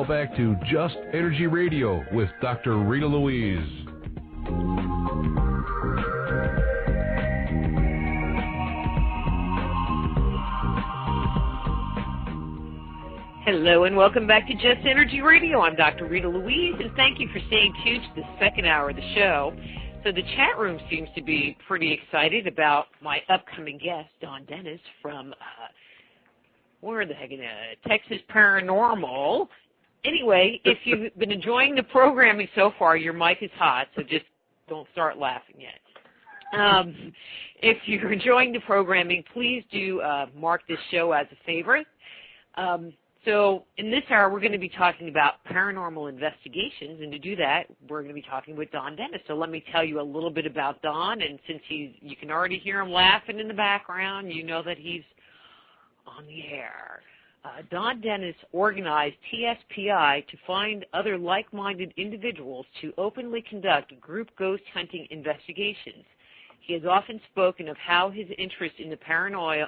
Now back to Just Energy Radio with Dr. Rita Louise. Hello and welcome back to Just Energy Radio. I'm Dr. Rita Louise, and thank you for staying tuned to the second hour of the show. So the chat room seems to be pretty excited about my upcoming guest, Don Dennis from, where the heck is it, Texas Paranormal. Anyway, if you've been enjoying the programming so far, your mic is hot, so just don't start laughing yet. If you're enjoying the programming, please do mark this show as a favorite. So in this hour, we're going to be talking about paranormal investigations, and to do that, we're going to be talking with Don Dennis. So let me tell you a little bit about Don, and since you can already hear him laughing in the background, you know that he's on the air. Don Dennis organized TSPI to find other like-minded individuals to openly conduct group ghost hunting investigations. He has often spoken of how his interest in the paranormal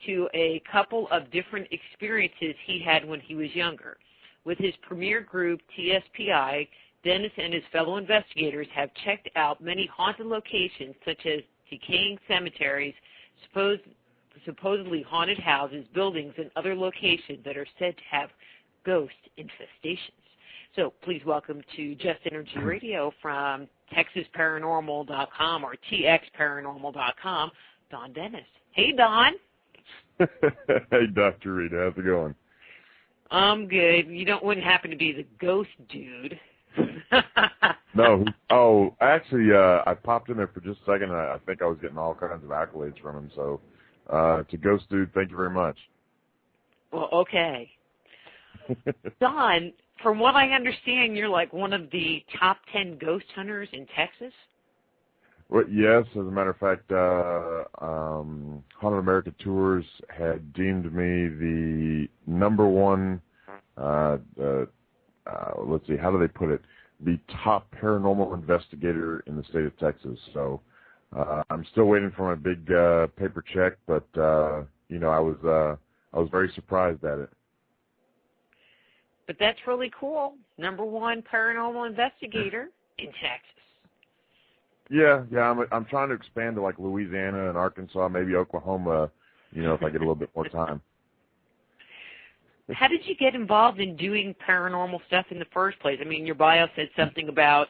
to a couple of different experiences he had when he was younger. With his premier group, TSPI, Dennis and his fellow investigators have checked out many haunted locations such as decaying cemeteries, supposedly haunted houses, buildings, and other locations that are said to have ghost infestations. So please welcome to Just Energy Radio from TexasParanormal.com or TXParanormal.com, Don Dennis. Hey, Don. Hey, Dr. Rita. How's it going? I'm good. You wouldn't happen to be the ghost dude. No. Oh, actually, I popped in there for just a second, and I think I was getting all kinds of accolades from him. So, to Ghost Dude, thank you very much. Well, okay. Don, from what I understand, you're like one of the top 10 ghost hunters in Texas? Well, yes, as a matter of fact, Haunted America Tours had deemed me the number one, let's see, how do they put it? The top paranormal investigator in the state of Texas. So I'm still waiting for my big paper check, but I was very surprised at it. But that's really cool. Number one paranormal investigator in Texas. Yeah. I'm trying to expand to like Louisiana and Arkansas, maybe Oklahoma. If I get a little bit more time. How did you get involved in doing paranormal stuff in the first place? I mean, your bio said something about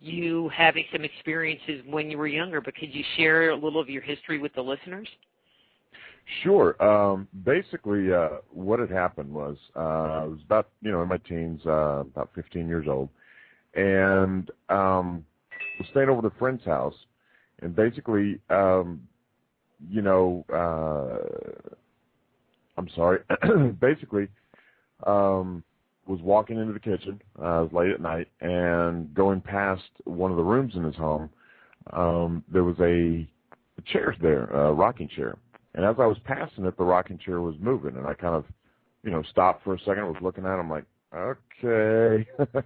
you having some experiences when you were younger, but could you share a little of your history with the listeners? Sure. Basically, what had happened was I was about, in my teens, about 15 years old, and was staying over at a friend's house, and basically, basically, was walking into the kitchen. It was late at night, and going past one of the rooms in his home, there was a chair there, a rocking chair. And as I was passing it, the rocking chair was moving, and I kind of, stopped for a second, was looking at it, I'm like, okay. As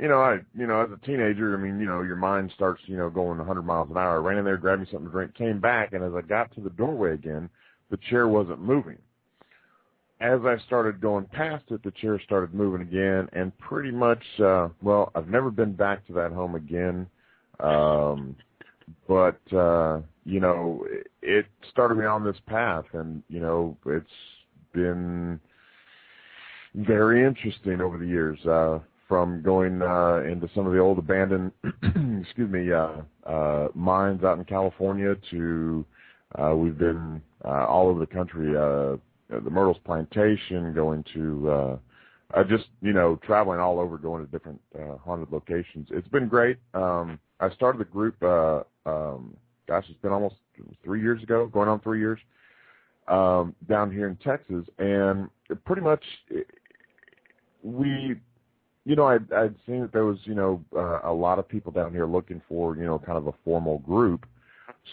a teenager, I mean, your mind starts, going 100 miles an hour. I ran in there, grabbed me something to drink, came back, and as I got to the doorway again, the chair wasn't moving. As I started going past it, the chair started moving again, and pretty much, I've never been back to that home again. But it started me on this path, and, it's been very interesting over the years, from going into some of the old abandoned, mines out in California to we've been all over the country, the Myrtles Plantation, going to traveling all over, going to different haunted locations. It's been great. I started the group, it's been almost 3 years ago, going on 3 years, down here in Texas. And pretty much I'd seen that there was, a lot of people down here looking for, kind of a formal group.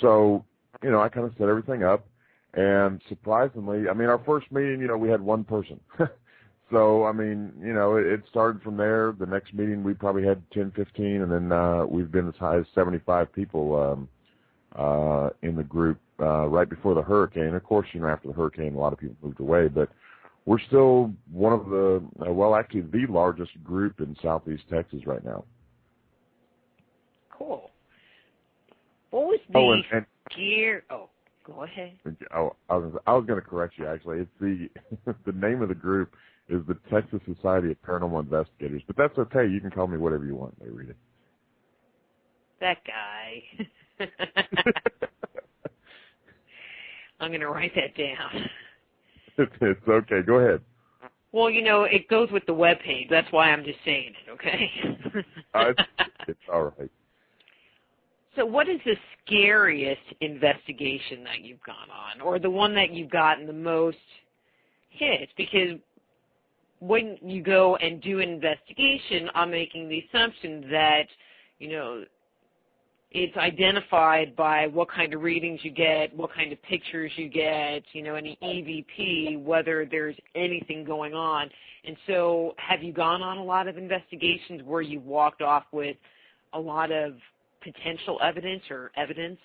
So, I kind of set everything up. And surprisingly, I mean, our first meeting, we had one person. So, I mean, it started from there. The next meeting, we probably had 10, 15, and then we've been as high as 75 people in the group right before the hurricane. Of course, after the hurricane, a lot of people moved away, but we're still one of the, actually the largest group in Southeast Texas right now. Cool. What was the gear? Oh, go ahead. Oh, I was going to correct you, actually. It's the name of the group is the Texas Society of Paranormal Investigators, but that's okay. You can call me whatever you want, Rita. That guy. I'm going to write that down. It's okay. Go ahead. Well, it goes with the webpage. That's why I'm just saying it, okay? It's all right. So what is the scariest investigation that you've gone on, or the one that you've gotten the most hits? Because when you go and do an investigation, I'm making the assumption that, it's identified by what kind of readings you get, what kind of pictures you get, any EVP, whether there's anything going on. And so have you gone on a lot of investigations where you walked off with a lot of potential evidence or evidence?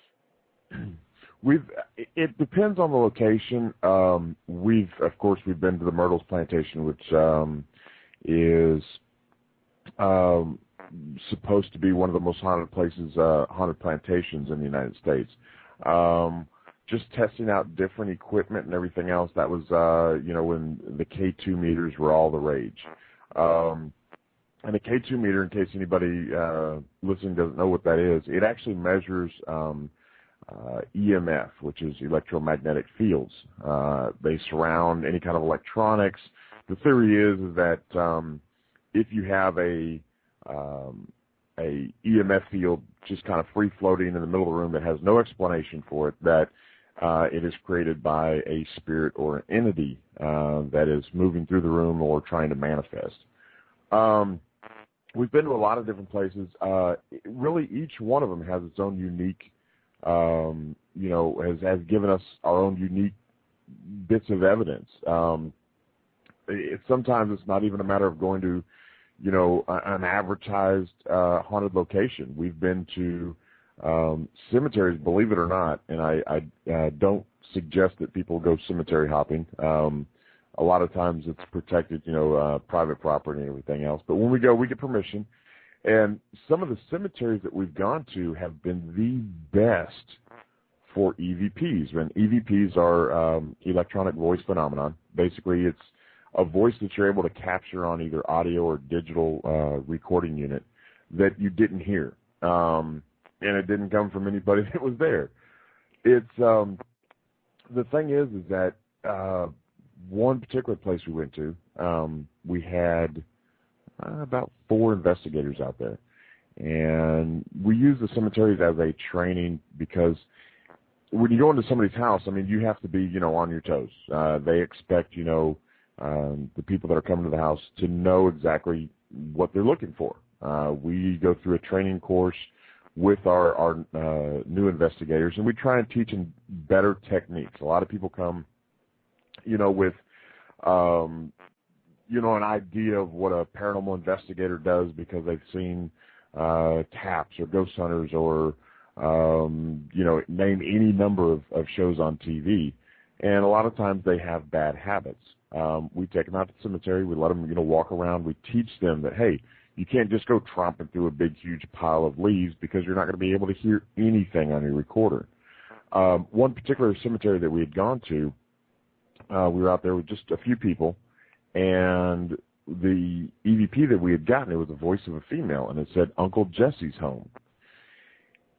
It depends on the location. Of course, we've been to the Myrtles Plantation, which is supposed to be one of the most haunted places, haunted plantations in the United States. Just testing out different equipment and everything else. That was, when the K2 meters were all the rage. And the K2 meter, in case anybody listening doesn't know what that is, it actually measures EMF, which is electromagnetic fields. They surround any kind of electronics. The theory is that if you have a EMF field just kind of free floating in the middle of the room that has no explanation for it, that it is created by a spirit or an entity that is moving through the room or trying to manifest. We've been to a lot of different places. Really, each one of them has its own unique, has given us our own unique bits of evidence. Sometimes it's not even a matter of going to, an advertised haunted location. We've been to cemeteries, believe it or not, and I don't suggest that people go cemetery hopping. A lot of times it's protected, private property and everything else. But when we go, we get permission. And some of the cemeteries that we've gone to have been the best for EVPs. And EVPs are electronic voice phenomenon. Basically, it's a voice that you're able to capture on either audio or digital recording unit that you didn't hear. And it didn't come from anybody that was there. It's the thing is that one particular place we went to, we had about 4 investigators out there. And we use the cemeteries as a training because when you go into somebody's house, you have to be, on your toes. They expect, the people that are coming to the house to know exactly what they're looking for. We go through a training course with our new investigators, and we try and teach them better techniques. A lot of people come with, an idea of what a paranormal investigator does because they've seen TAPS or Ghost Hunters or, name any number of shows on TV. And a lot of times they have bad habits. We take them out to the cemetery. We let them, walk around. We teach them that, hey, you can't just go tromping through a big, huge pile of leaves because you're not going to be able to hear anything on your recorder. One particular cemetery that we had gone to, we were out there with just a few people, and the EVP that we had gotten, it was the voice of a female, and it said Uncle Jesse's home.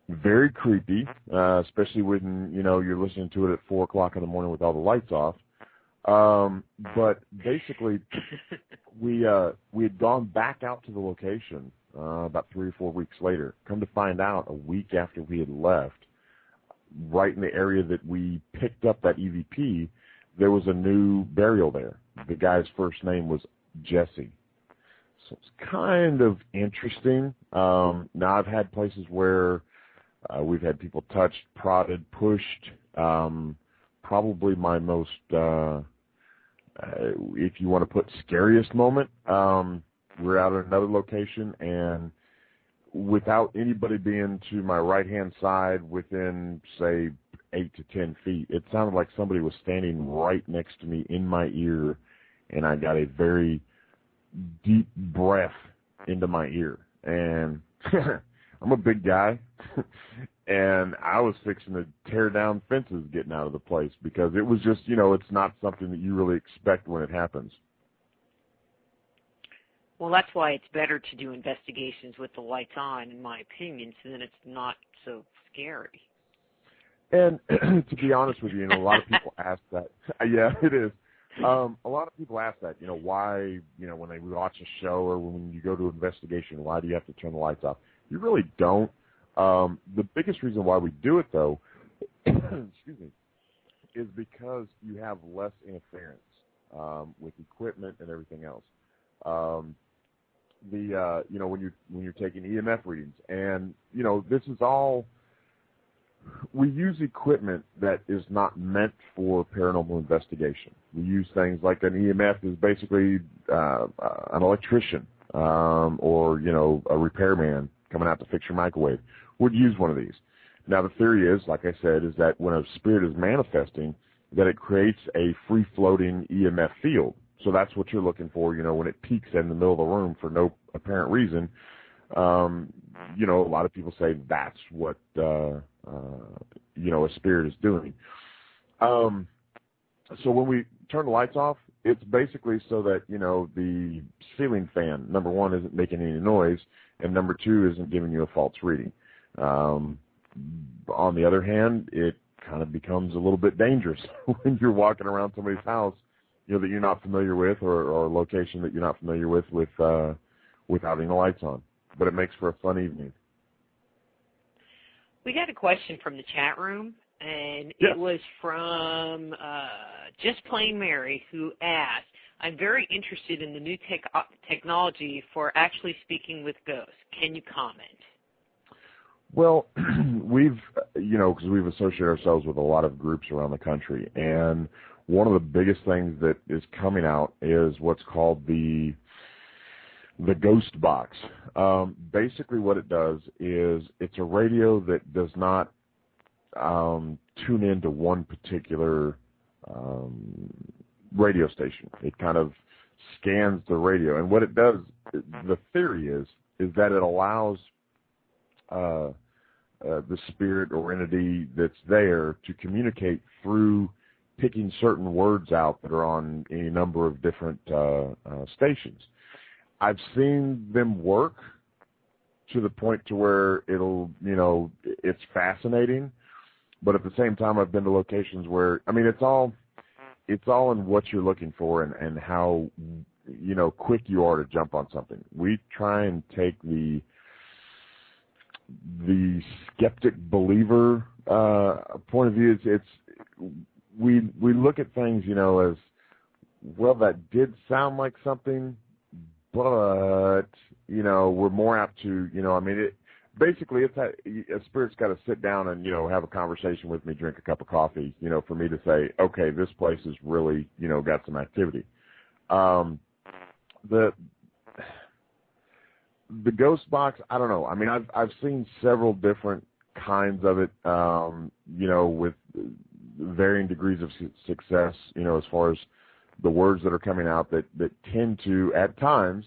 Very creepy, especially when, you're listening to it at 4 o'clock in the morning with all the lights off. But basically, we had gone back out to the location about 3 or 4 weeks later. Come to find out, a week after we had left, right in the area that we picked up that EVP, there was a new burial there. The guy's first name was Jesse. So it's kind of interesting. Now, I've had places where we've had people touched, prodded, pushed. Probably my most, if you want to put scariest moment, we're out at another location, and without anybody being to my right-hand side within, say, 8 to 10 feet. It sounded like somebody was standing right next to me in my ear, and I got a very deep breath into my ear. And I'm a big guy, and I was fixing to tear down fences getting out of the place because it was just, it's not something that you really expect when it happens. Well, that's why it's better to do investigations with the lights on, in my opinion, so then it's not so scary. And to be honest with you, a lot of people ask that. Yeah, it is. A lot of people ask that, why, when they watch a show or when you go to an investigation, why do you have to turn the lights off? You really don't. The biggest reason why we do it, though, excuse me, is because you have less interference with equipment and everything else. When you're taking EMF readings, and this is all. We use equipment that is not meant for paranormal investigation. We use things like an EMF is basically an electrician or a repairman coming out to fix your microwave would use one of these. Now the theory is, like I said, is that when a spirit is manifesting, that it creates a free-floating EMF field. So that's what you're looking for, when it peaks in the middle of the room for no apparent reason. A lot of people say that's what, a spirit is doing. So when we turn the lights off, it's basically so that, the ceiling fan, number one, isn't making any noise, and number two, isn't giving you a false reading. On the other hand, it kind of becomes a little bit dangerous when you're walking around somebody's house, that you're not familiar with, or a location that you're not familiar with without having the lights on. But it makes for a fun evening. We got a question from the chat room, and Yes. It was from Just Plain Mary, who asked, I'm very interested in the new technology for actually speaking with ghosts. Can you comment? Well, because we've associated ourselves with a lot of groups around the country, and one of the biggest things that is coming out is what's called the ghost box. Basically what it does is it's a radio that does not tune into one particular radio station. It kind of scans the radio. And what it does, the theory is that it allows the spirit or entity that's there to communicate through picking certain words out that are on any number of different stations. I've seen them work to the point to where it'll, it's fascinating, but at the same time, I've been to locations where, it's all in what you're looking for and how, quick you are to jump on something. We try and take the skeptic believer point of view. We look at things, as, well, that did sound like something, but, we're more apt to, basically it's that a spirit's got to sit down and, have a conversation with me, drink a cup of coffee, for me to say, okay, this place is really, got some activity. The ghost box, I don't know. I've seen several different kinds of it, with varying degrees of success, as far as the words that are coming out that tend to, at times,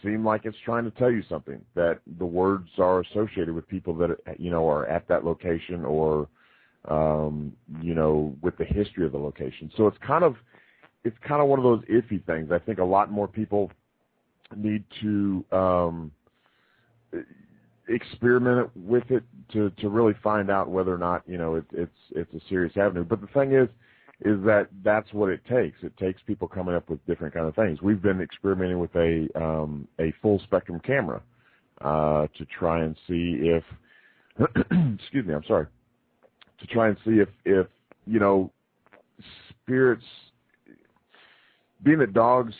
seem like it's trying to tell you something, that the words are associated with people that, are at that location or, with the history of the location. So it's kind of one of those iffy things. I think a lot more people need to experiment with it to really find out whether or not, it's a serious avenue. But the thing is that that's what it takes. It takes people coming up with different kind of things. We've been experimenting with a full spectrum camera to try and see if excuse me, I'm sorry. To try and see if spirits, being that dogs,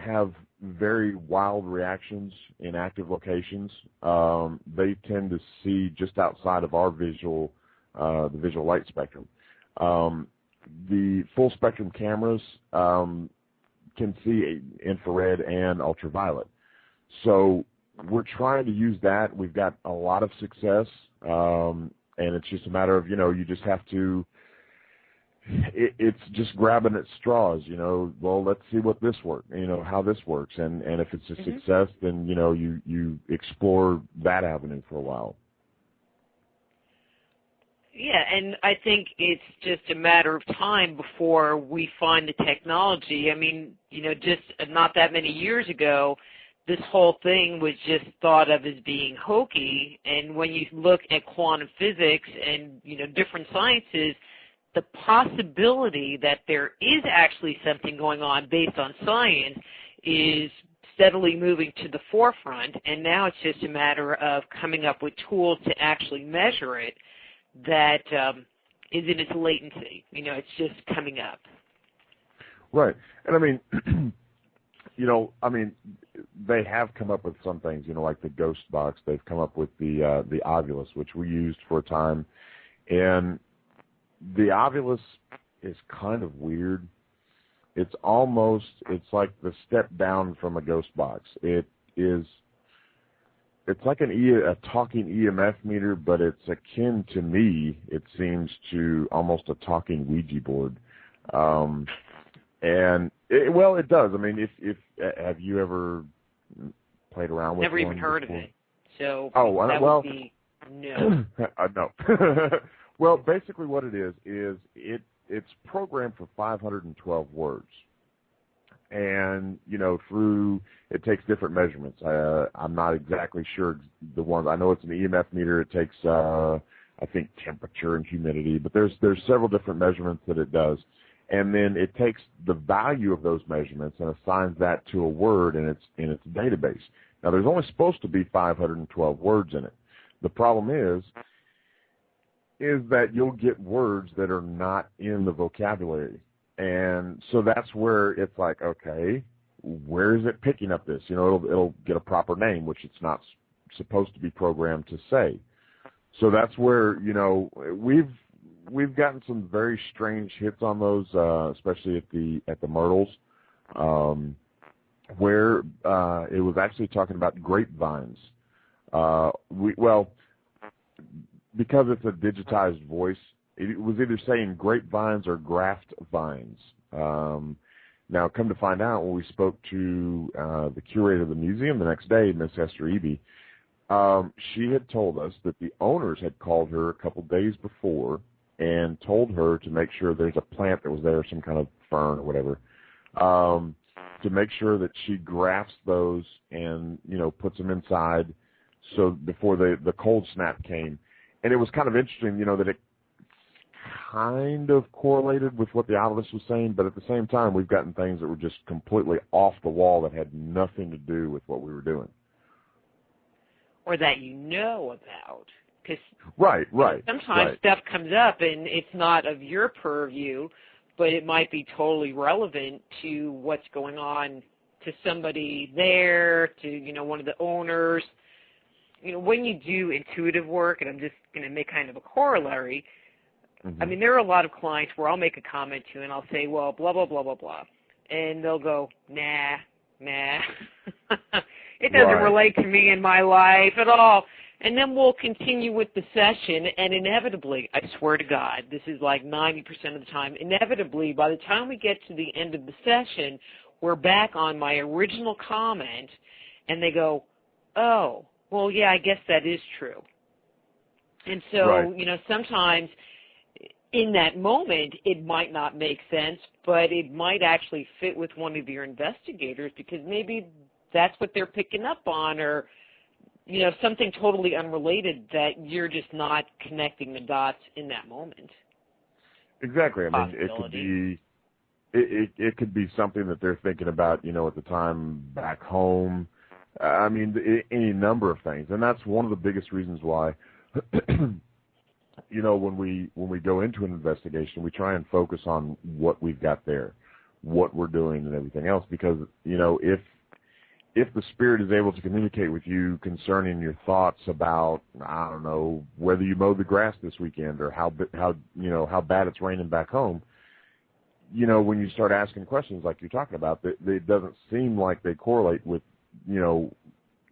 have very wild reactions in active locations, they tend to see just outside of our the visual light spectrum. The full spectrum cameras can see infrared and ultraviolet. So we're trying to use that. We've got a lot of success, and it's just a matter of, you just have to, it's just grabbing at straws, well, let's see what this works, how this works. And if it's a success, then, you explore that avenue for a while. Yeah, and I think it's just a matter of time before we find the technology. I mean, just not that many years ago, this whole thing was just thought of as being hokey. And when you look at quantum physics and, different sciences, the possibility that there is actually something going on based on science is steadily moving to the forefront. And now it's just a matter of coming up with tools to actually measure it that is in its latency. It's just coming up. Right. And I mean, they have come up with some things, like the ghost box. They've come up with the Ovilus, which we used for a time. And the Ovilus is kind of weird. It's like the step down from a ghost box. It's like a talking EMF meter, but it's akin to me, it seems, to almost a talking Ouija board. And it does. I mean, if have you ever played around with? Never even heard of it. So that would be no. No. Well, basically, what it is it's programmed for 512 words. And, it takes different measurements. I'm not exactly sure the ones. I know it's an EMF meter. It takes, I think, temperature and humidity. But there's several different measurements that it does. And then it takes the value of those measurements and assigns that to a word in its database. Now, there's only supposed to be 512 words in it. The problem is that you'll get words that are not in the vocabulary. And so that's where it's like, okay, where is it picking up this? It'll get a proper name, which it's not supposed to be programmed to say. So that's where, we've gotten some very strange hits on those, especially at the Myrtles, where it was actually talking about grapevines. Because it's a digitized voice, it was either saying grapevines or graft vines. Now, come to find out, when we spoke to the curator of the museum the next day, Miss Esther Eby, she had told us that the owners had called her a couple days before and told her to make sure there's a plant that was there, some kind of fern or whatever, to make sure that she grafts those and, puts them inside so before the cold snap came. And it was kind of interesting, that it kind of correlated with what the Ovilus was saying, but at the same time, we've gotten things that were just completely off the wall that had nothing to do with what we were doing. Or that about. Cause right. Sometimes stuff comes up and it's not of your purview, but it might be totally relevant to what's going on to somebody there, to, one of the owners. When you do intuitive work, and I'm just going to make kind of a corollary, I mean, there are a lot of clients where I'll make a comment to and I'll say, well, blah, blah, blah, blah, blah. And they'll go, nah. It doesn't relate to me in my life at all. And then we'll continue with the session, and inevitably, I swear to God, this is like 90% of the time, inevitably, by the time we get to the end of the session, we're back on my original comment, and they go, oh, well, yeah, I guess that is true. And so, sometimes in that moment, it might not make sense, but it might actually fit with one of your investigators because maybe that's what they're picking up on, or, something totally unrelated that you're just not connecting the dots in that moment. Exactly. I mean, it could be something that they're thinking about, at the time back home. I mean, any number of things. And that's one of the biggest reasons why, when we go into an investigation, we try and focus on what we've got there, what we're doing and everything else. Because, if the spirit is able to communicate with you concerning your thoughts about, I don't know, whether you mowed the grass this weekend or how bad it's raining back home, when you start asking questions like you're talking about, it doesn't seem like they correlate with,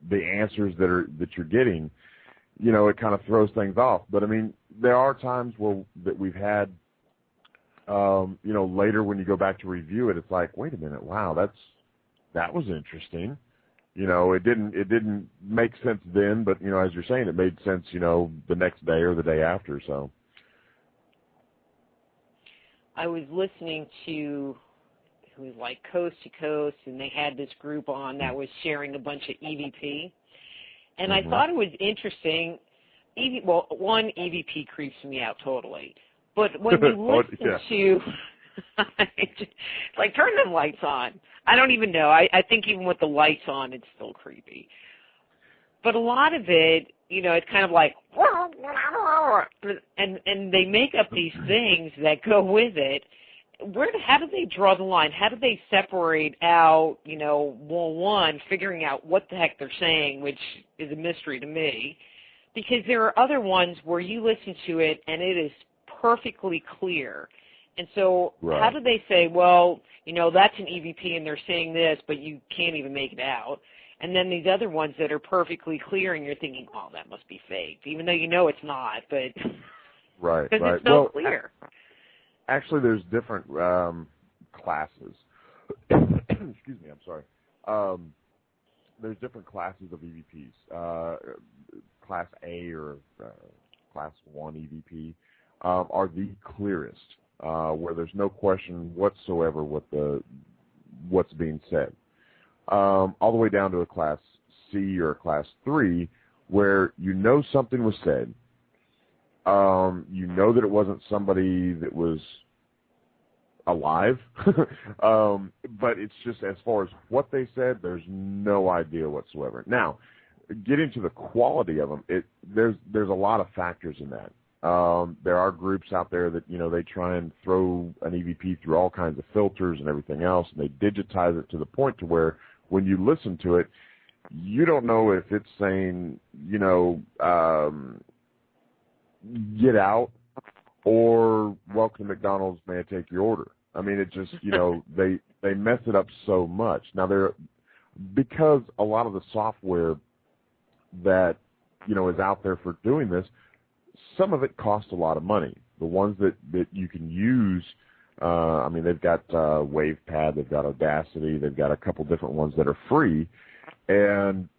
the answers that you're getting, you know, it kind of throws things off. But I mean, there are times that we've had, you know, later when you go back to review it, it's like, wait a minute, wow, that was interesting. You know, it didn't make sense then, but you know, as you're saying, it made sense, you know, the next day or the day after. So I was listening to, it was like Coast to Coast, and they had this group on that was sharing a bunch of EVP, and I thought it was interesting. One, EVP creeps me out totally, but when you listen to, like, turn them lights on. I don't even know. I think even with the lights on, it's still creepy. But a lot of it, you know, it's kind of like, and they make up these things that go with it. How do they draw the line? How do they separate out, you know, one, figuring out what the heck they're saying, which is a mystery to me, because there are other ones where you listen to it and it is perfectly clear. And so how do they say, well, you know, that's an EVP and they're saying this, but you can't even make it out? And then these other ones that are perfectly clear and you're thinking, oh, that must be fake, even though you know it's not, but because it's so clear. Actually, there's different classes. Excuse me, I'm sorry. There's different classes of EVPs. Class A or Class 1 EVP are the clearest, where there's no question whatsoever what's being said. All the way down to a Class C or a Class 3, where you know something was said. You know that it wasn't somebody that was alive, but it's just as far as what they said, there's no idea whatsoever. Now, getting to the quality of them, there's a lot of factors in that. There are groups out there that, you know, they try and throw an EVP through all kinds of filters and everything else, and they digitize it to the point to where when you listen to it, you don't know if it's saying, you know, get out or welcome to McDonald's, may I take your order? I mean, it just, you know, they mess it up so much. Now, because a lot of the software that, you know, is out there for doing this, some of it costs a lot of money. The ones that you can use, I mean, they've got WavePad, they've got Audacity, they've got a couple different ones that are free, and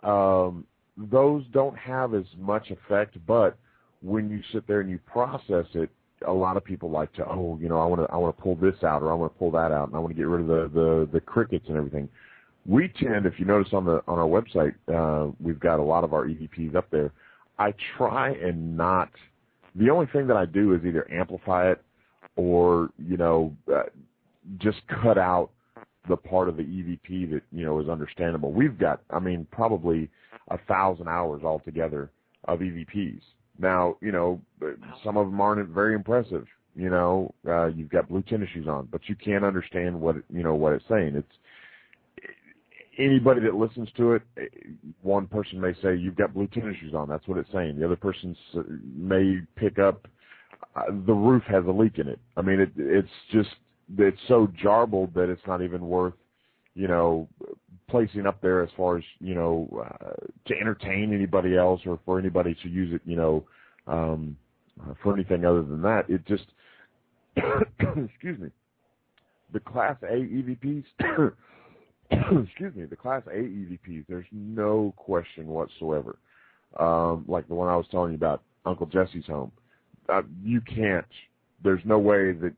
those don't have as much effect, but when you sit there and you process it, a lot of people like to, oh, you know, I want to pull this out or I want to pull that out, and I want to get rid of the crickets and everything. We tend, if you notice on our website, we've got a lot of our EVPs up there. I try and not. The only thing that I do is either amplify it or, you know, just cut out the part of the EVP that, you know, is understandable. We've got, I mean, probably 1,000 hours altogether of EVPs. Now, you know, some of them aren't very impressive. You know, you've got blue tennis shoes on, but you can't understand what it's saying. It's anybody that listens to it. One person may say, "You've got blue tennis shoes on." That's what it's saying. The other person may pick up, the roof has a leak in it. I mean, it's so jarbled that it's not even worth, you know, placing up there as far as, you know, to entertain anybody else or for anybody to use it, you know, for anything other than that. It just, excuse me, the Class A EVPs, excuse me, the Class A EVPs, there's no question whatsoever. Like the one I was telling you about, Uncle Jesse's home. You can't, there's no way that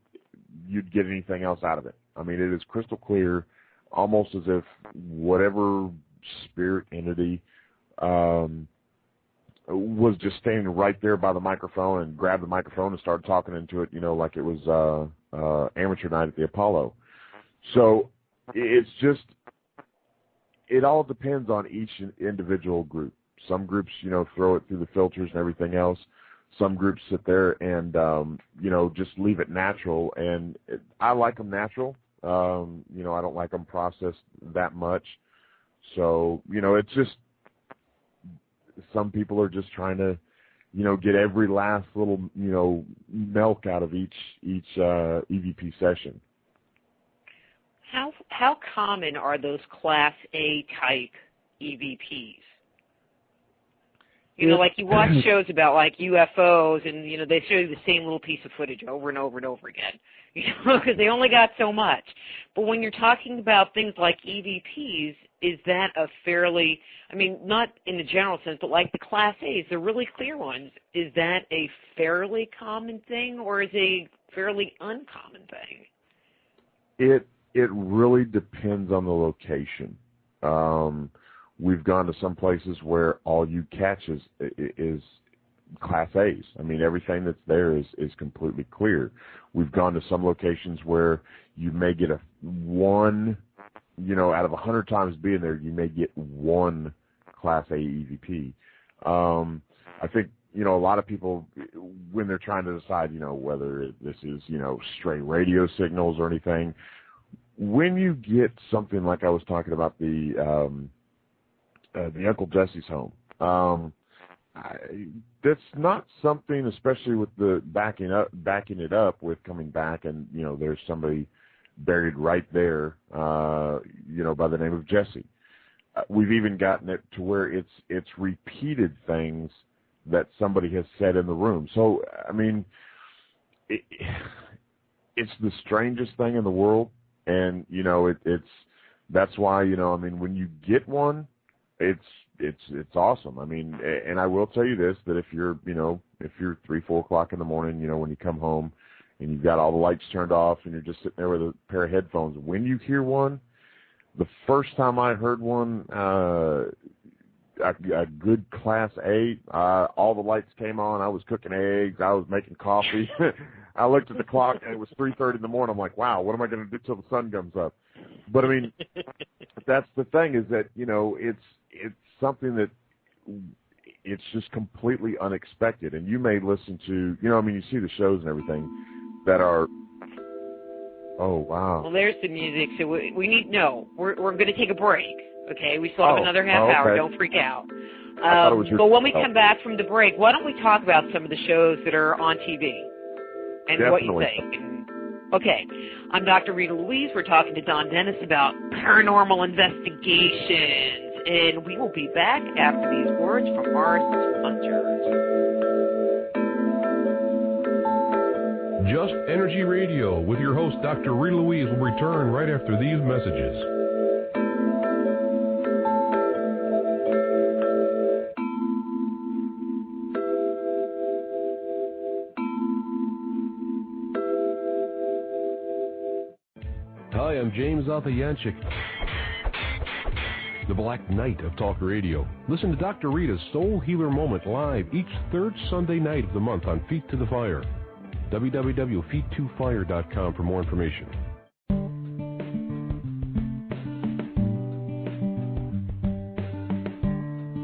you'd get anything else out of it. I mean, it is crystal clear, almost as if whatever spirit entity was just standing right there by the microphone and grabbed the microphone and started talking into it, you know, like it was amateur night at the Apollo. So it's just, it all depends on each individual group. Some groups, you know, throw it through the filters and everything else. Some groups sit there and, you know, just leave it natural. And I like them natural. You know, I don't like them processed that much. So, you know, it's just, some people are just trying to, you know, get every last little, you know, milk out of each EVP session. How common are those Class A type EVPs? You know, like you watch shows about like UFOs, and you know they show you the same little piece of footage over and over and over again, you know, because they only got so much. But when you're talking about things like EVPs, is that a fairly, I mean, not in the general sense, but like the Class A's, the really clear ones, is that a fairly common thing, or is it a fairly uncommon thing? It really depends on the location. We've gone to some places where all you catch is Class A's. I mean, everything that's there is completely clear. We've gone to some locations where you may get one, you know, out of 100 times being there, you may get one Class A EVP. I think, you know, a lot of people, when they're trying to decide, you know, whether this is, you know, stray radio signals or anything, when you get something like I was talking about the Uncle Jesse's home, that's not something, especially with the backing it up with coming back and, you know, there's somebody buried right there, you know, by the name of Jesse. We've even gotten it to where it's repeated things that somebody has said in the room. So, I mean, it's the strangest thing in the world, and you know, that's why, you know, I mean, when you get one, it's awesome. I mean, and I will tell you this, that if you're 3-4 o'clock in the morning, you know, when you come home and you've got all the lights turned off and you're just sitting there with a pair of headphones, when you hear one, the first time I heard one, a good Class A, all the lights came on. I was cooking eggs. I was making coffee. I looked at the clock and it was 3:30 in the morning. I'm like, wow, what am I going to do till the sun comes up? But I mean, that's the thing, is that, you know, it's something that it's just completely unexpected. And you may listen to, you know, I mean, you see the shows and everything that are, oh, wow. Well, there's the music. So we need, no, we're going to take a break. Okay, we still have another half hour. Don't freak out. But when we come back from the break, why don't we talk about some of the shows that are on TV and Definitely. what you think? Okay, I'm Dr. Rita Louise. We're talking to Don Dennis about paranormal investigations, and we will be back after these words from our sponsors. Just Energy Radio with your host, Dr. Rita Louise, will return right after these messages. Hi, I'm James Altayanchik, the Black Knight of Talk Radio. Listen to Dr. Rita's Soul Healer Moment live each third Sunday night of the month on Feet to the Fire. www.feet2fire.com for more information.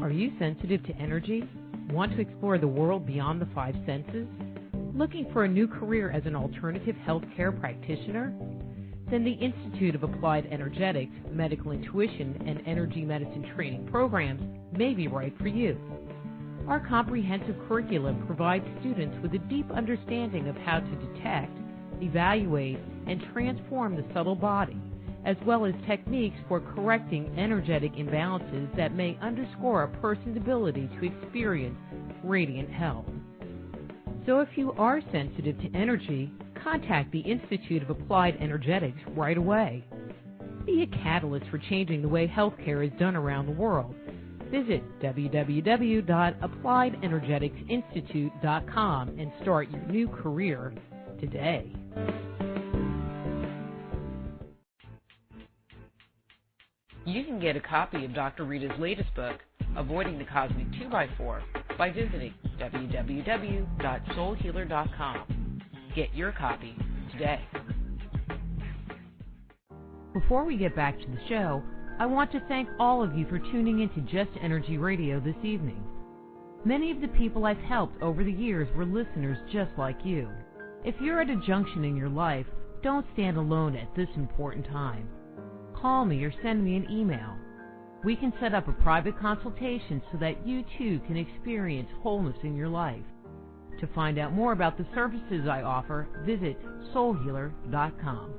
Are you sensitive to energy? Want to explore the world beyond the five senses? Looking for a new career as an alternative healthcare practitioner? Then the Institute of Applied Energetics, Medical Intuition, and Energy Medicine training programs may be right for you. Our comprehensive curriculum provides students with a deep understanding of how to detect, evaluate, and transform the subtle body, as well as techniques for correcting energetic imbalances that may underscore a person's ability to experience radiant health. So if you are sensitive to energy, contact the Institute of Applied Energetics right away. Be a catalyst for changing the way healthcare is done around the world. Visit www.appliedenergeticsinstitute.com and start your new career today. You can get a copy of Dr. Rita's latest book, Avoiding the Cosmic 2x4, by visiting www.soulhealer.com. Get your copy today. Before we get back to the show, I want to thank all of you for tuning into Just Energy Radio this evening. Many of the people I've helped over the years were listeners just like you. If you're at a junction in your life, don't stand alone at this important time. Call me or send me an email. We can set up a private consultation so that you too can experience wholeness in your life. To find out more about the services I offer, visit soulhealer.com.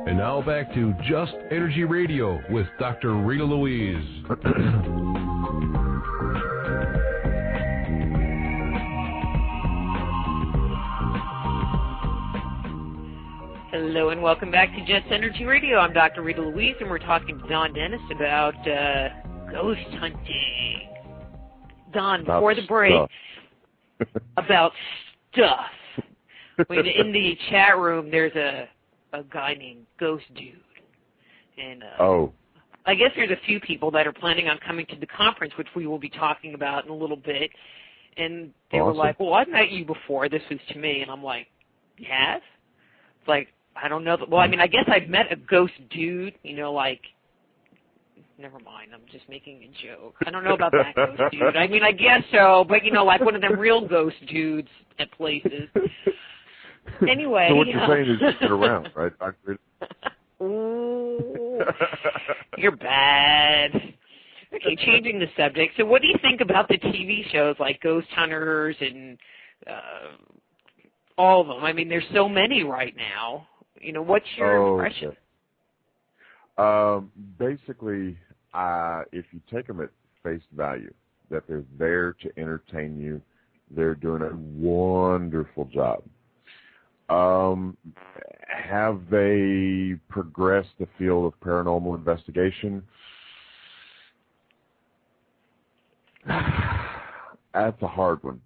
And now back to Just Energy Radio with Dr. Rita Louise. Hello and welcome back to Just Energy Radio. I'm Dr. Rita Louise, and we're talking to Don Dennis about ghost hunting. Don, before the break, about stuff. In the chat room, there's a guy named Ghost Dude. And I guess there's a few people that are planning on coming to the conference, which we will be talking about in a little bit. And they were like, well, I've met you before. This was to me. And I'm like, you have? It's like, I don't know. Well, I mean, I guess I've met a ghost dude, like, never mind. I'm just making a joke. I don't know about that ghost dude. I mean, I guess so, but, like one of them real ghost dudes at places. Anyway. So what you're saying is just get around, right, Dr. Ooh, you're bad. Okay, changing the subject. So what do you think about the TV shows like Ghost Hunters and all of them? I mean, there's so many right now. What's your impression? Okay. Basically, if you take them at face value, that they're there to entertain you, they're doing a wonderful job. Have they progressed the field of paranormal investigation? That's a hard one.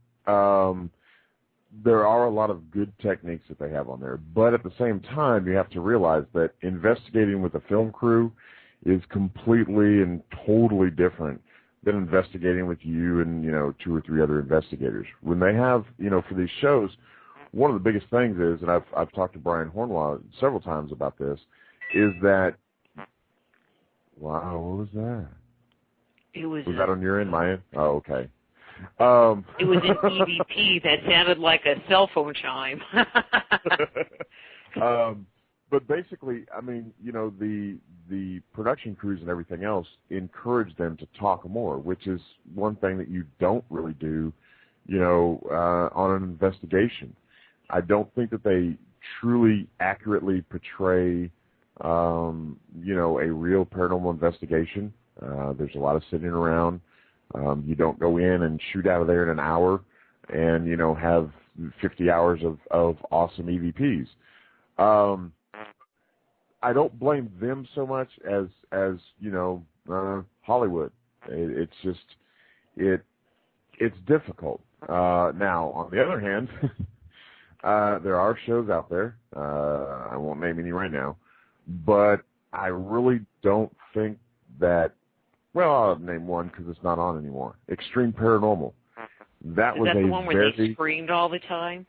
There are a lot of good techniques that they have on there, but at the same time, you have to realize that investigating with a film crew is completely and totally different than investigating with you and, 2 or 3 other investigators. When they have, for these shows, one of the biggest things is, and I've talked to Brian Hornlaw several times about this, is that, wow, what was that? Was that on your end, my end? Oh, okay. It was an EVP that sounded like a cell phone chime. But basically, I mean, the production crews and everything else encourage them to talk more, which is one thing that you don't really do, on an investigation. I don't think that they truly accurately portray, a real paranormal investigation. There's a lot of sitting around. You don't go in and shoot out of there in an hour and, have 50 hours of awesome EVPs. I don't blame them so much as Hollywood. It's just, it's difficult. Now, on the other hand, there are shows out there. I won't name any right now, but I really don't think that. Well, I'll name one because it's not on anymore. Extreme Paranormal. That was the one where they screamed all the time?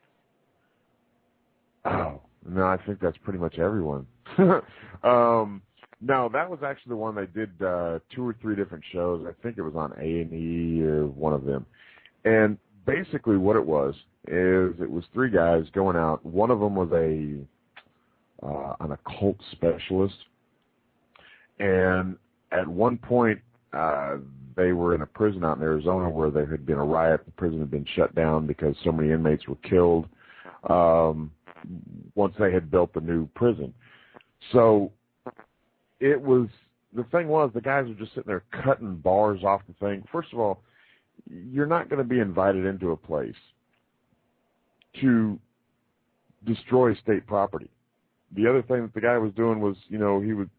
Oh, no, I think that's pretty much everyone. No, that was actually the one they did 2 or 3 different shows. I think it was on A&E or one of them. And basically what it was is it was 3 guys going out. One of them was an occult specialist. And at one point, they were in a prison out in Arizona where there had been a riot. The prison had been shut down because so many inmates were killed once they had built the new prison. So it was, the thing was, the guys were just sitting there cutting bars off the thing. First of all, you're not going to be invited into a place to destroy state property. The other thing that the guy was doing was,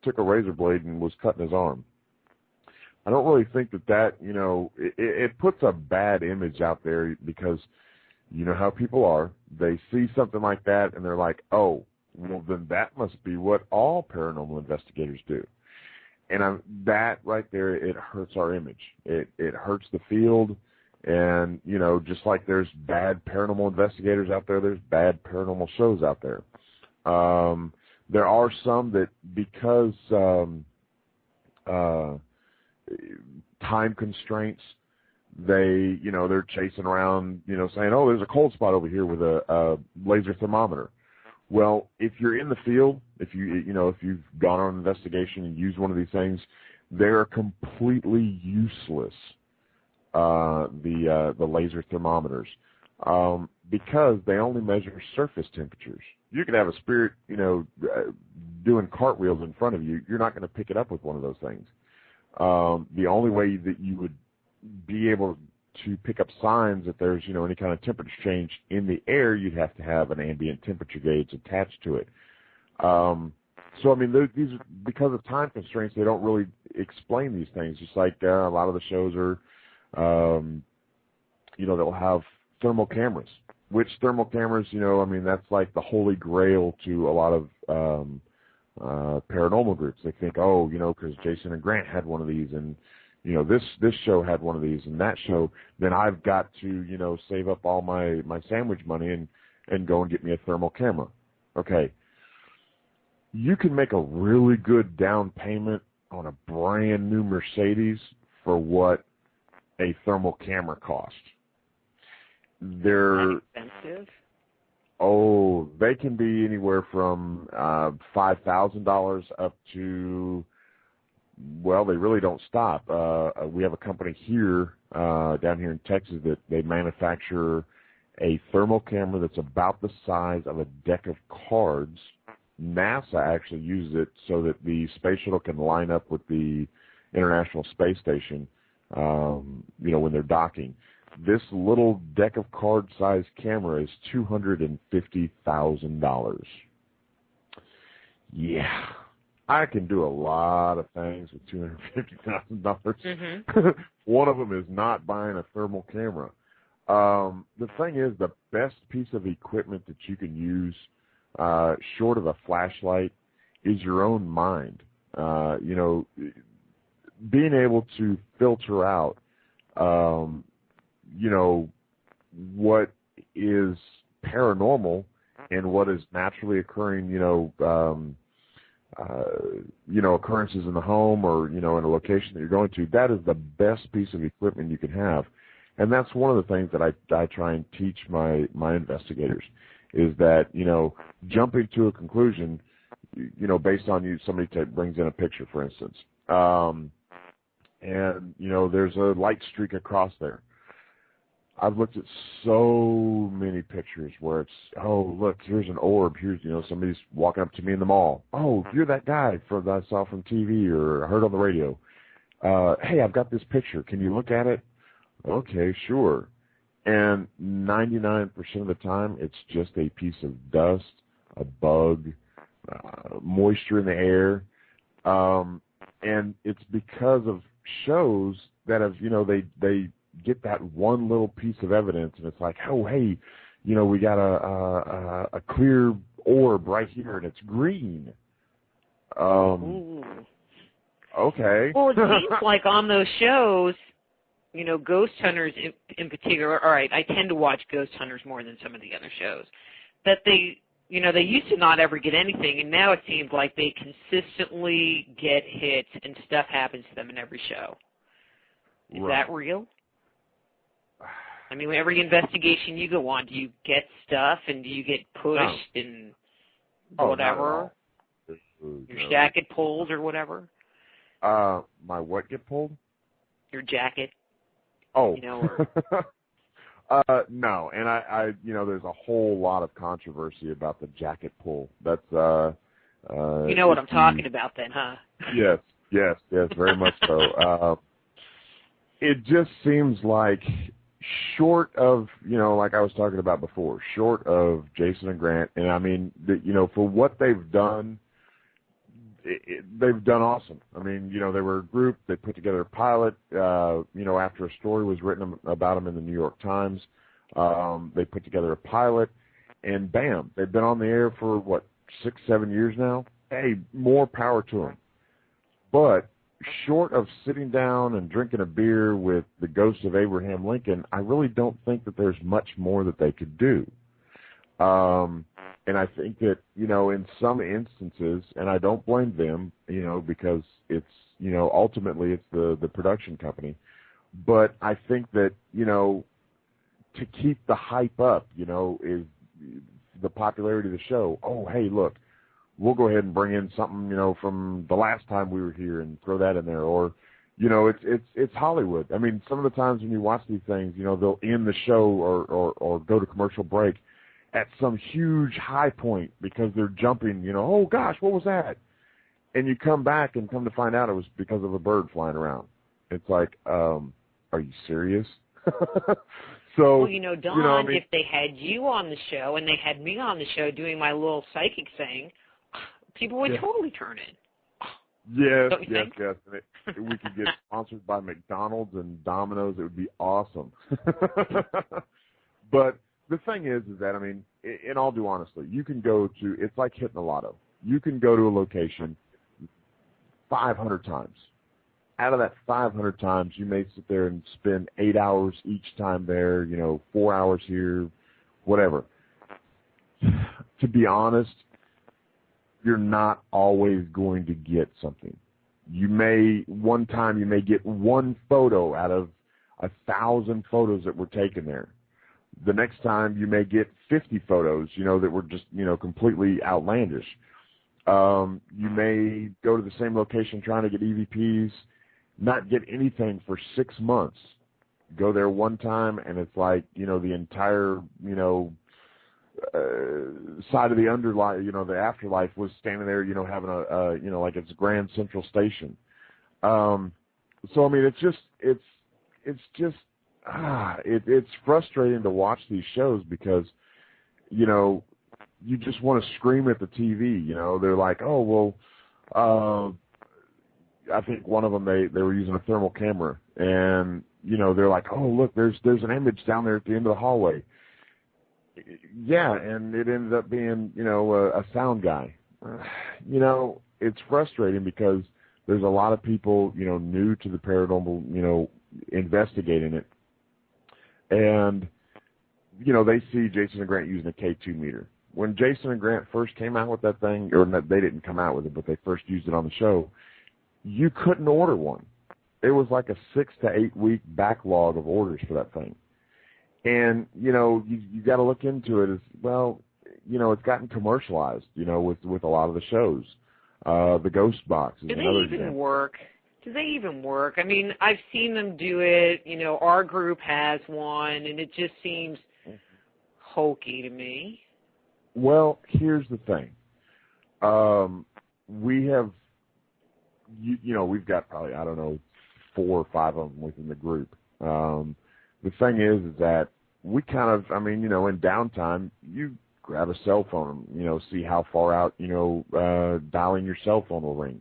took a razor blade and was cutting his arm. I don't really think that, it puts a bad image out there because you know how people are. They see something like that and they're like, oh, well, then that must be what all paranormal investigators do. And that right there, it hurts our image. It hurts the field. And, just like there's bad paranormal investigators out there, there's bad paranormal shows out there. There are some that because time constraints, they're chasing around, saying, oh, there's a cold spot over here with a laser thermometer. Well, if you're in the field, if you've gone on an investigation and used one of these things, they're completely useless. The laser thermometers. because they only measure surface temperatures. You could have a spirit, doing cartwheels in front of you. You're not going to pick it up with one of those things. The only way that you would be able to pick up signs that there's, any kind of temperature change in the air, you'd have to have an ambient temperature gauge attached to it. So, I mean, these are, because of time constraints, they don't really explain these things. Just like a lot of the shows are, they'll have thermal cameras. Which thermal cameras, that's like the holy grail to a lot of paranormal groups. They think, because Jason and Grant had one of these, and this show had one of these, and that show, then I've got to save up all my sandwich money and go and get me a thermal camera. Okay. You can make a really good down payment on a brand new Mercedes for what a thermal camera costs. They're not expensive. Oh, they can be anywhere from $5,000 up to, well, they really don't stop. We have a company here, down here in Texas, that they manufacture a thermal camera that's about the size of a deck of cards. NASA actually uses it so that the space shuttle can line up with the International Space Station, when they're docking. This little deck of card-sized camera is $250,000. Yeah, I can do a lot of things with $250,000. Mm-hmm. One of them is not buying a thermal camera. The thing is, the best piece of equipment that you can use, short of a flashlight, is your own mind. Being able to filter out, what is paranormal and what is naturally occurring, occurrences in the home or, in a location that you're going to. That is the best piece of equipment you can have. And that's one of the things that I try and teach my investigators, is that, jumping to a conclusion, based on somebody brings in a picture, for instance, and, there's a light streak across there. I've looked at so many pictures where it's, look, here's an orb. Here's, somebody's walking up to me in the mall. Oh, you're that guy that I saw from TV or heard on the radio. Hey, I've got this picture. Can you look at it? Okay, sure. And 99% of the time, it's just a piece of dust, a bug, moisture in the air. And it's because of shows that have, they get that one little piece of evidence, and it's like, oh, hey, we got a clear orb right here, and it's green. Okay. Well, it seems like on those shows, Ghost Hunters in particular, all right, I tend to watch Ghost Hunters more than some of the other shows, that they used to not ever get anything, and now it seems like they consistently get hits and stuff happens to them in every show. Is that real? I mean, every investigation you go on, do you get stuff and do you get pushed and whatever? Your jacket pulled or whatever? My what get pulled? Your jacket. Oh. No, and I there's a whole lot of controversy about the jacket pull. That's what I'm talking about then, huh? Yes, very much so. It just seems like, short of, like I was talking about before, short of Jason and Grant, and I mean, for what they've done, they've done awesome. I mean, they were a group, they put together a pilot, after a story was written about them in the New York Times, they put together a pilot, and bam, they've been on the air for, 6-7 years now? Hey, more power to them. But short of sitting down and drinking a beer with the ghost of Abraham Lincoln, I really don't think that there's much more that they could do. And I think that, in some instances, and I don't blame them, because it's, ultimately it's the production company. But I think that, to keep the hype up, is the popularity of the show. Oh, hey, look, we'll go ahead and bring in something, from the last time we were here and throw that in there. Or, You know, it's Hollywood. I mean, some of the times when you watch these things, you know, they'll end the show or go to commercial break at some huge high point because they're jumping, you know, oh gosh, what was that? And you come back and come to find out it was because of a bird flying around. It's like, are you serious? So, well, you know, Don, you know, I mean, if they had you on the show and they had me on the show doing my little psychic thing, people would totally turn in. Yes, Don't you yes, think? yes. And we could get sponsored by McDonald's and Domino's. It would be awesome. But the thing is that, I mean, in all due honesty, you can go to, it's like hitting the lotto. You can go to a location 500 times. Out of that 500 times, you may sit there and spend 8 hours each time there, you know, 4 hours here, whatever. To be honest, you're not always going to get something. One time you may get one photo out of 1,000 photos that were taken there. The next time you may get 50 photos, you know, that were just, you know, completely outlandish. You may go to the same location trying to get EVPs, not get anything for 6 months. Go there one time and it's like, you know, the entire, you know, side of the underlife, you know, the afterlife was standing there, you know, having a you know, like it's Grand Central Station. So I mean, it's frustrating to watch these shows because, you know, you just want to scream at the TV. You know, they're like, oh well, I think one of them they were using a thermal camera, and you know, they're like, oh look, there's an image down there at the end of the hallway. Yeah, and it ended up being, you know, a sound guy. You know, it's frustrating because there's a lot of people, you know, new to the paranormal, you know, investigating it. And, you know, they see Jason and Grant using a K2 meter. When Jason and Grant first came out with that thing, or they didn't come out with it, but they first used it on the show, you couldn't order one. It was like a 6 to 8 week backlog of orders for that thing. And, you know, you got to look into it as, well, you know, it's gotten commercialized, you know, with a lot of the shows. The Ghost Box is another example. Do they even work? Do they even work? I mean, I've seen them do it. You know, our group has one, and it just seems hokey to me. Well, here's the thing. We have, you know, we've got probably, I don't know, 4 or 5 of them within the group. The thing is that we kind of, I mean, you know, in downtime, you grab a cell phone, you know, see how far out, you know, dialing your cell phone will ring.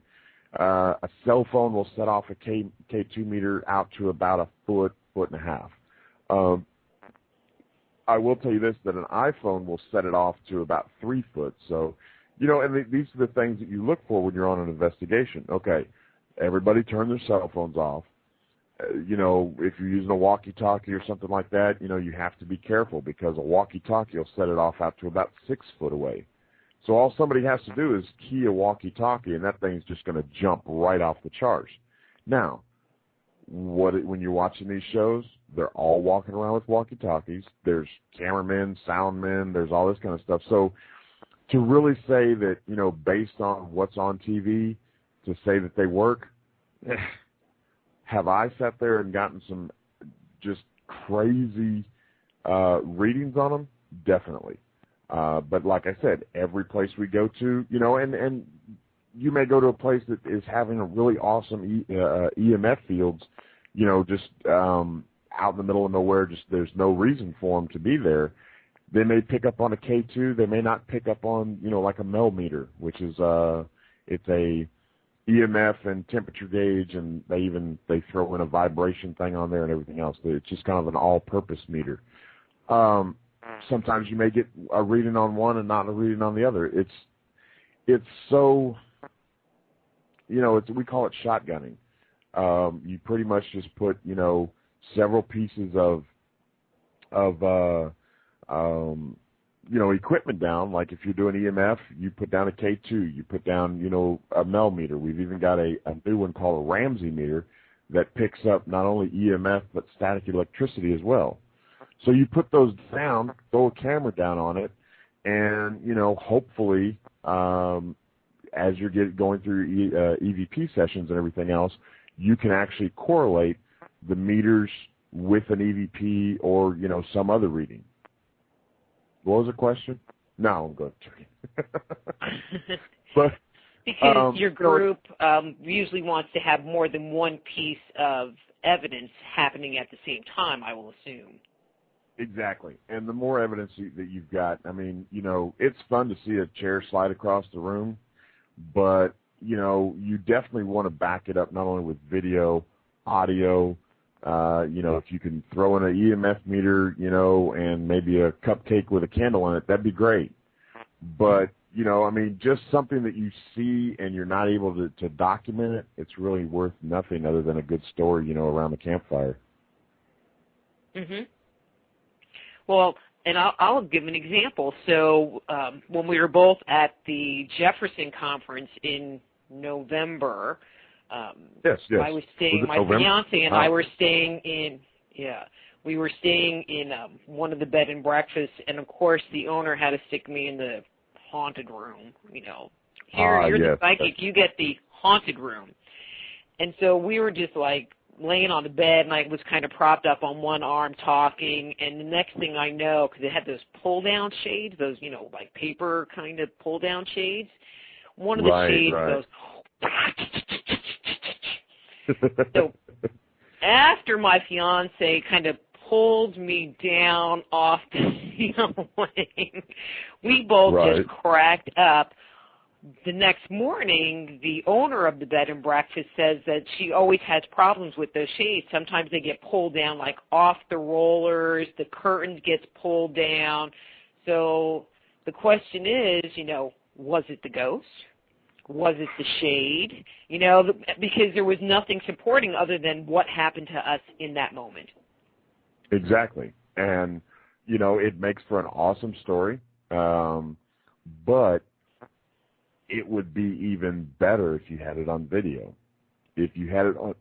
A cell phone will set off a K2 meter out to about a foot and a half. I will tell you this, that an iPhone will set it off to about 3 foot. So, you know, and these are the things that you look for when you're on an investigation. Okay, everybody turn their cell phones off. You know, if you're using a walkie-talkie or something like that, you know, you have to be careful because a walkie-talkie will set it off out to about 6 foot away. So all somebody has to do is key a walkie-talkie, and that thing's just going to jump right off the charts. Now, when you're watching these shows, they're all walking around with walkie-talkies. There's cameramen, soundmen, there's all this kind of stuff. So to really say that, you know, based on what's on TV, to say that they work, have I sat there and gotten some just crazy readings on them? Definitely. But like I said, every place we go to, you know, and you may go to a place that is having a really awesome EMF fields, you know, just out in the middle of nowhere, just there's no reason for them to be there. They may pick up on a K2. They may not pick up on, you know, like a Mel meter, which is it's a EMF and temperature gauge, and they throw in a vibration thing on there and everything else. It's just kind of an all-purpose meter. Sometimes you may get a reading on one and not a reading on the other. It's so, you know, we call it shotgunning. You pretty much just put, you know, several pieces of you know, equipment down. Like if you're doing EMF, you put down a K2, you put down, you know, a Mel meter. We've even got a new one called a Ramsey meter that picks up not only EMF but static electricity as well. So you put those down, throw a camera down on it, and, you know, hopefully as you're going through EVP sessions and everything else, you can actually correlate the meters with an EVP or, some other reading. What was the question? No, I'm good. But because your group usually wants to have more than one piece of evidence happening at the same time, I will assume. Exactly. And the more evidence that you've got, it's fun to see a chair slide across the room, but, you definitely want to back it up not only with video, audio, if you can throw in an EMF meter, and maybe a cupcake with a candle in it, that'd be great. But, just something that you see and you're not able to document it, it's really worth nothing other than a good story, around the campfire. Mm-hmm. Well, and I'll give an example. So when we were both at the Jefferson conference in November, yes. I was staying, my fiance and I were staying in, we were staying in one of the bed and breakfasts, and of course the owner had to stick me in the haunted room. Here you're the psychic, you get the haunted room. And so we were just like laying on the bed, and I was kind of propped up on one arm talking, and the next thing I know, because it had those pull-down shades, those, like paper kind of pull-down shades, one of the shades goes, so after my fiance kind of pulled me down off the ceiling, we both just cracked up. The next morning, the owner of the bed and breakfast says that she always has problems with those shades. Sometimes they get pulled down, like off the rollers, the curtain gets pulled down. So the question is, was it the ghost? Was it the shade? Because there was nothing supporting other than what happened to us in that moment. Exactly. And, it makes for an awesome story, but it would be even better if you had it on video. If you had it on,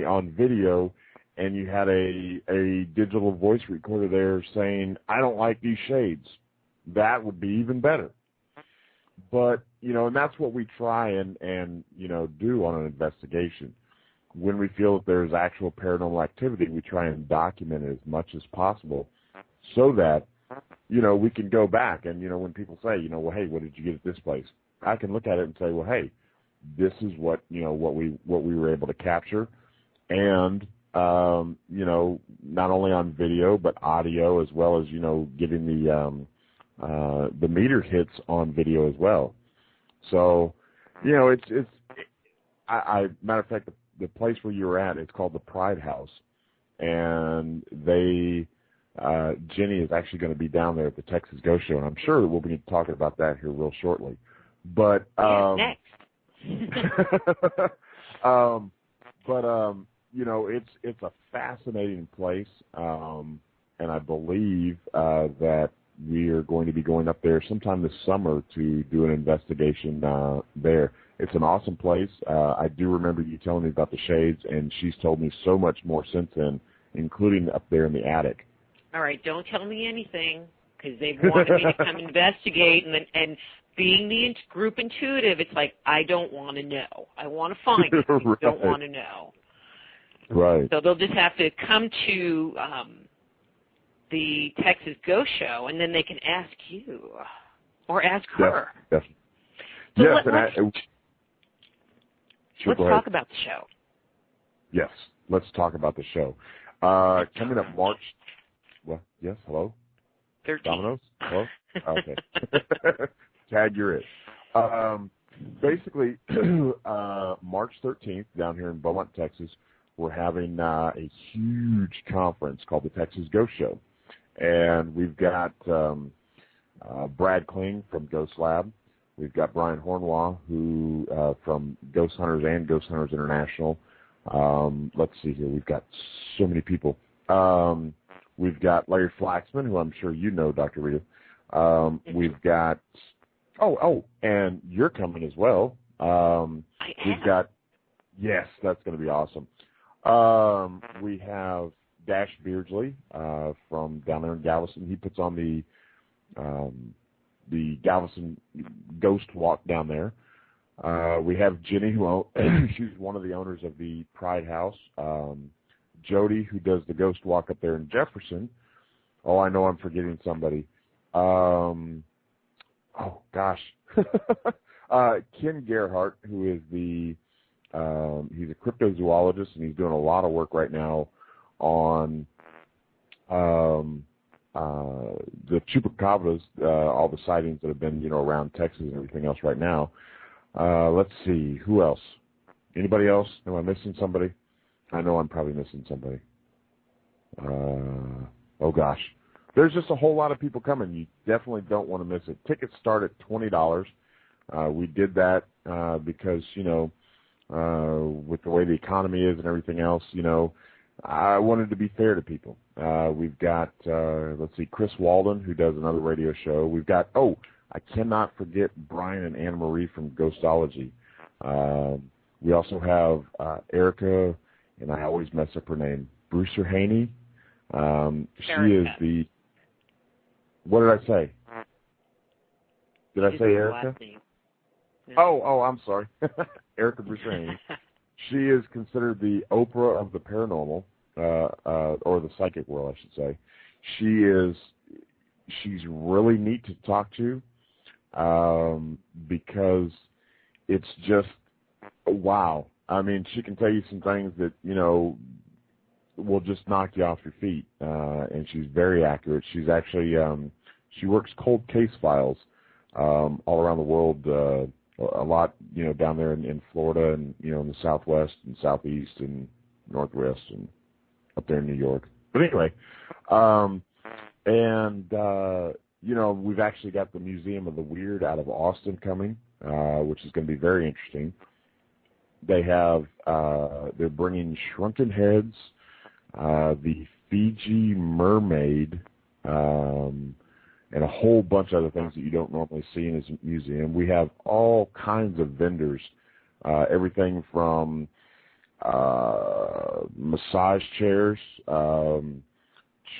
on video, and you had a digital voice recorder there saying, "I don't like these shades," that would be even better. But, and that's what we try and do on an investigation. When we feel that there's actual paranormal activity, we try and document it as much as possible so that, we can go back and, when people say, well, hey, what did you get at this place? I can look at it and say, well, hey, this is what what we were able to capture, and not only on video but audio, as well as giving the meter hits on video as well. So it's matter of fact, the place where you were at, it's called the Pride House, and Jenny is actually going to be down there at the Texas Ghost Show, and I'm sure that we'll be talking about that here real shortly. But next. it's a fascinating place, and I believe that we are going to be going up there sometime this summer to do an investigation there. It's an awesome place. I do remember you telling me about the shades, and she's told me so much more since then, including up there in the attic. All right, don't tell me anything, because they've wanted me to come investigate, and being the group intuitive, it's like, I don't want to know. I want to find it. I don't want to know. Right. So they'll just have to come to the Texas Ghost Show, and then they can ask you or ask her. Yes. So yes. Let's talk about the show. Yes, let's talk about the show. Coming up March. Well, yes. Hello. 13th. Domino's. Hello. Okay. Tag, you're it. Basically, March 13th down here in Beaumont, Texas, we're having a huge conference called the Texas Ghost Show. And we've got Brad Kling from Ghost Lab. We've got Brian Hornwa, who from Ghost Hunters and Ghost Hunters International. Let's see here. We've got so many people. We've got Larry Flaxman, who I'm sure you know, Dr. Rita. We've got and you're coming as well. We've got, yes, that's going to be awesome. We have Dash Beardsley from down there in Galveston. He puts on the Galveston Ghost Walk down there. We have Jenny, she's one of the owners of the Pride House. Jody, who does the Ghost Walk up there in Jefferson. Oh, I know I'm forgetting somebody. Ken Gerhardt, who is he's a cryptozoologist, and he's doing a lot of work right now on the chupacabras, all the sightings that have been, around Texas and everything else right now. Let's see, who else? Anybody else? Am I missing somebody? I know I'm probably missing somebody. Oh gosh, there's just a whole lot of people coming. You definitely don't want to miss it. Tickets start at $20. We did that because with the way the economy is and everything else, I wanted to be fair to people. We've got Chris Walden, who does another radio show. We've got I cannot forget Brian and Anna Marie from Ghostology. We also have Erica, and I always mess up her name, Brewster Haney. She is the. What did I say? Did I say Erica? No. Oh, I'm sorry. Erica Brewster Haney. She is considered the Oprah of the paranormal, or the psychic world, I should say. She's really neat to talk to, because it's just wow. I mean, she can tell you some things that will just knock you off your feet, and she's very accurate. She's actually she works cold case files all around the world. A lot, down there in Florida and, in the Southwest and Southeast and Northwest and up there in New York. But anyway, we've actually got the Museum of the Weird out of Austin coming, which is going to be very interesting. They have, they're bringing Shrunken Heads, the Fiji Mermaid, and a whole bunch of other things that you don't normally see in this museum. We have all kinds of vendors, everything from massage chairs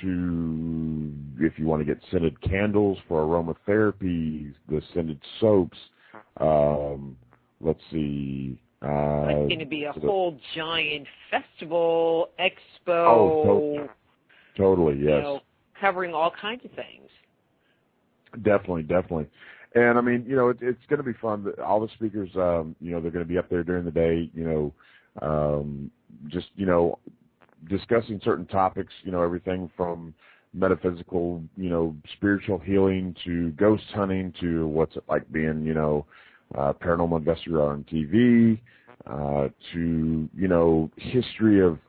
to, if you want to get scented candles for aromatherapy, the scented soaps. Let's see. It's going to be a whole giant festival, expo. Oh, totally, yes. Covering all kinds of things. Definitely. And, I mean, it's going to be fun. All the speakers, they're going to be up there during the day, just, discussing certain topics, everything from metaphysical, spiritual healing to ghost hunting to what's it like being, paranormal investigator on TV, to, history of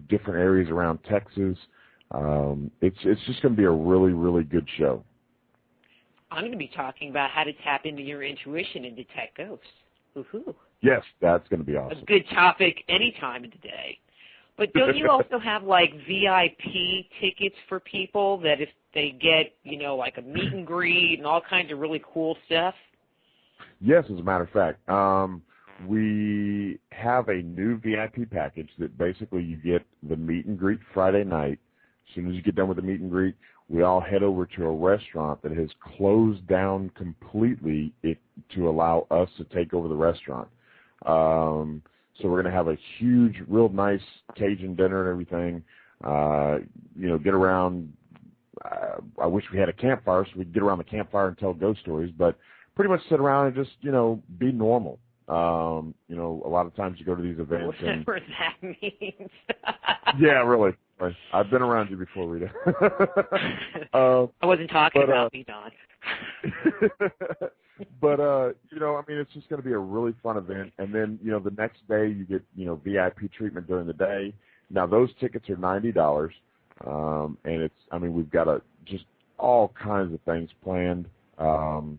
different areas around Texas. It's just going to be a really, really good show. I'm going to be talking about how to tap into your intuition and detect ghosts. Woohoo. Yes, that's going to be awesome. A good topic any time of the day. But don't you also have, VIP tickets for people that if they get, like a meet and greet and all kinds of really cool stuff? Yes, as a matter of fact. We have a new VIP package that basically you get the meet and greet Friday night. As soon as you get done with the meet and greet, we all head over to a restaurant that has closed down completely to allow us to take over the restaurant. So we're going to have a huge, real nice Cajun dinner and everything. Get around. I wish we had a campfire so we could get around the campfire and tell ghost stories, but pretty much sit around and just, be normal. A lot of times you go to these events. Whatever that means. Yeah, really. I've been around you before, Rita. I wasn't talking about me, Don. But, it's just going to be a really fun event. And then, the next day you get, VIP treatment during the day. Now, those tickets are $90. And we've got just all kinds of things planned. And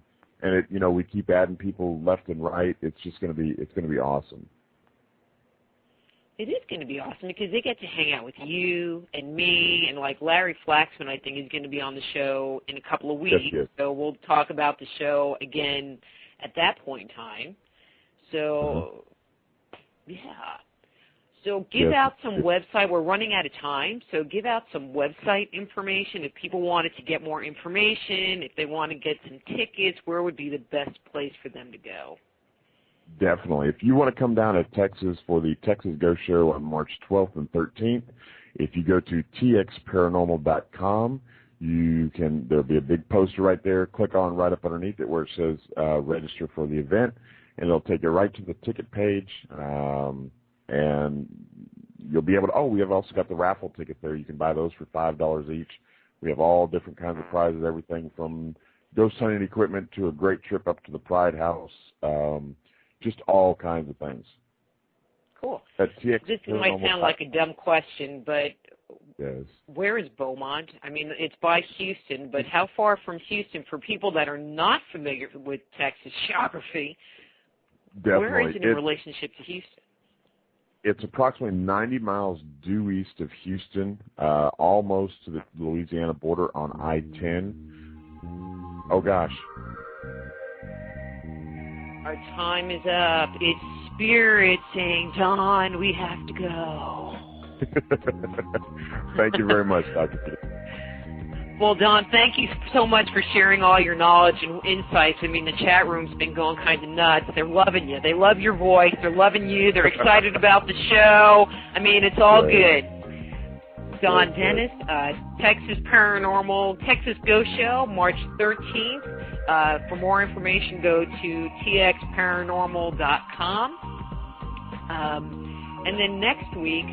we keep adding people left and right. It's going to be awesome. It is going to be awesome because they get to hang out with you and me, and Larry Flaxman, I think, is going to be on the show in a couple of weeks. Yes. So we'll talk about the show again at that point in time. So, yeah. So give out some website. We're running out of time, so give out some website information. If people wanted to get more information, if they want to get some tickets, where would be the best place for them to go? Definitely. If you want to come down to Texas for the Texas Ghost Show on March 12th and 13th, if you go to txparanormal.com, there'll be a big poster right there. Click on right up underneath it where it says register for the event, and it'll take you right to the ticket page. And you'll be able to, we have also got the raffle ticket there. You can buy those for $5 each. We have all different kinds of prizes, everything from ghost hunting equipment to a great trip up to the Pride House, just all kinds of things. Cool. At TX this might sound like a dumb question, but yes. Where is Beaumont? I mean, it's by Houston, but how far from Houston, for people that are not familiar with Texas geography, Definitely. Where is it in relationship to Houston? It's approximately 90 miles due east of Houston, almost to the Louisiana border on I-10. Oh, gosh. Our time is up. It's Spirit saying, Don, we have to go. Thank you very much, Dr. Peter. Well, Don, thank you so much for sharing all your knowledge and insights. I mean, the chat room's been going kind of nuts. They're loving you. They love your voice. They're loving you. They're excited about the show. I mean, it's all good. Don Dennis, Texas Paranormal, Texas Ghost Show, March 13th. For more information, go to txparanormal.com. And then next week,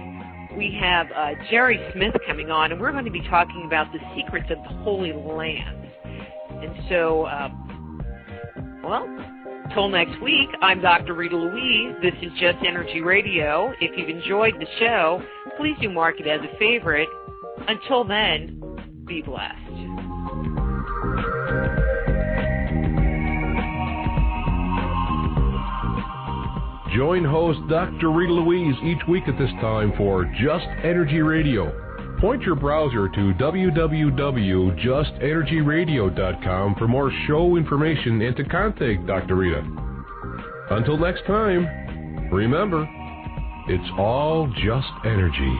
we have Jerry Smith coming on, and we're going to be talking about the secrets of the Holy Land. And so, till next week, I'm Dr. Rita Louise. This is Just Energy Radio. If you've enjoyed the show, please do mark it as a favorite. Until then, be blessed. Join host Dr. Rita Louise each week at this time for Just Energy Radio. Point your browser to www.justenergyradio.com for more show information and to contact Dr. Rita. Until next time, remember, it's all just energy.